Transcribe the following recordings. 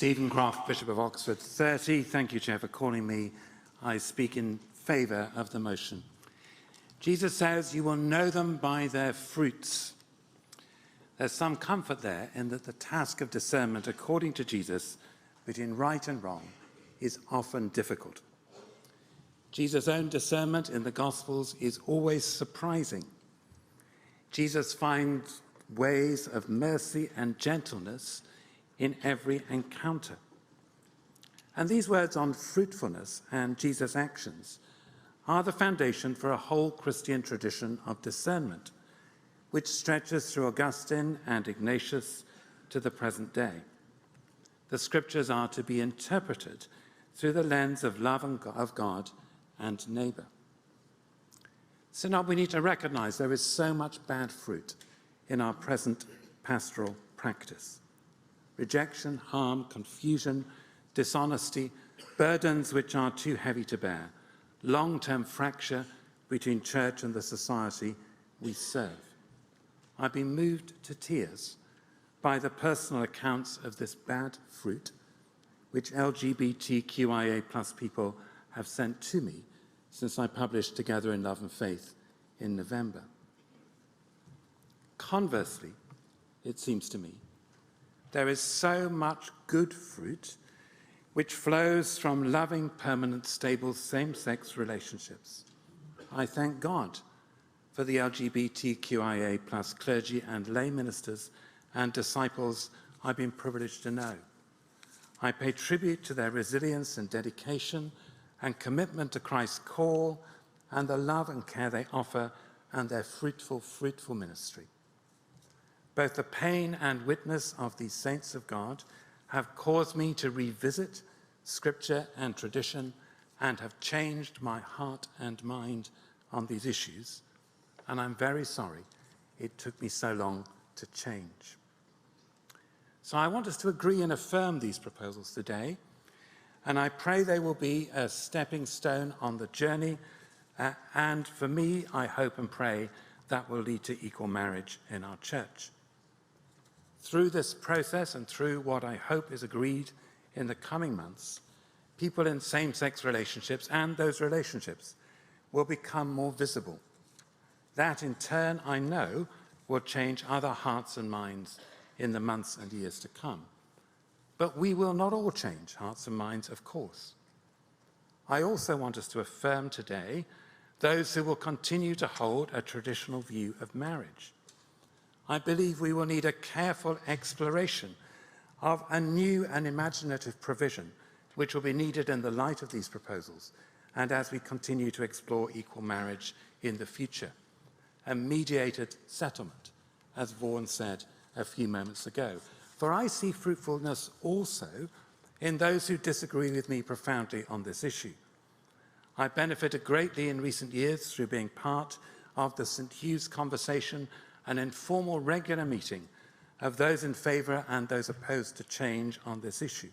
BishopStevenCroft, Bishop of Oxford 30. Thank you, Chair, for calling me. I speak in favour of the motion. Jesus says, "You will know them by their fruits." There's some comfort there in that the task of discernment, according to Jesus, between right and wrong is often difficult. Jesus' own discernment in the Gospels is always surprising. Jesus finds ways of mercy and gentleness in every encounter. And these words on fruitfulness and Jesus' actions are the foundation for a whole Christian tradition of discernment, which stretches through Augustine and Ignatius to the present day. The scriptures are to be interpreted through the lens of love of God and neighbour. Synod, we need to recognise there is so much bad fruit in our present pastoral practice. Rejection, harm, confusion, dishonesty, burdens which are too heavy to bear, long-term fracture between church and the society we serve. I've been moved to tears by the personal accounts of this bad fruit which LGBTQIA+ people have sent to me since I published Together in Love and Faith in November. Conversely, it seems to me, there is so much good fruit which flows from loving, permanent, stable, same-sex relationships. I thank God for the LGBTQIA+ clergy and lay ministers and disciples I've been privileged to know. I pay tribute to their resilience and dedication and commitment to Christ's call and the love and care they offer and their fruitful ministry. Both the pain and witness of these saints of God have caused me to revisit scripture and tradition and have changed my heart and mind on these issues, and I'm very sorry it took me so long to change. So I want us to agree and affirm these proposals today, and I pray they will be a stepping stone on the journey, and for me, I hope and pray that will lead to equal marriage in our church. Through this process and through what I hope is agreed in the coming months, people in same-sex relationships and those relationships will become more visible. That in turn, I know, will change other hearts and minds in the months and years to come. But we will not all change hearts and minds, of course. I also want us to affirm today those who will continue to hold a traditional view of marriage. I believe we will need a careful exploration of a new and imaginative provision which will be needed in the light of these proposals and as we continue to explore equal marriage in the future. A mediated settlement, as Vaughan said a few moments ago. For I see fruitfulness also in those who disagree with me profoundly on this issue. I benefited greatly in recent years through being part of the St. Hugh's Conversation, an informal regular meeting of those in favour and those opposed to change on this issue.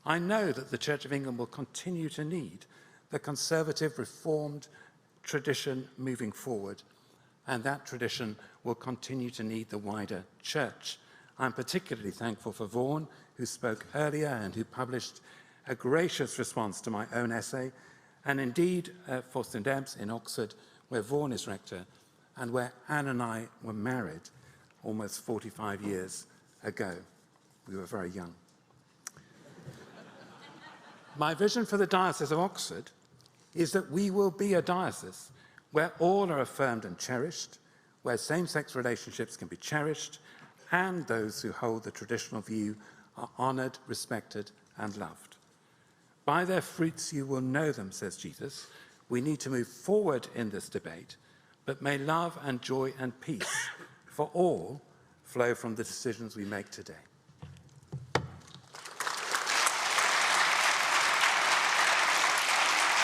I know that the Church of England will continue to need the conservative, reformed tradition moving forward, and that tradition will continue to need the wider church. I'm particularly thankful for Vaughan, who spoke earlier and who published a gracious response to my own essay, and indeed for St. Ebb's in Oxford, where Vaughan is rector, and where Anne and I were married almost 45 years ago. We were very young. My vision for the Diocese of Oxford is that we will be a diocese where all are affirmed and cherished, where same-sex relationships can be cherished, and those who hold the traditional view are honoured, respected, and loved. By their fruits you will know them, says Jesus. We need to move forward in this debate, but may love and joy and peace for all flow from the decisions we make today.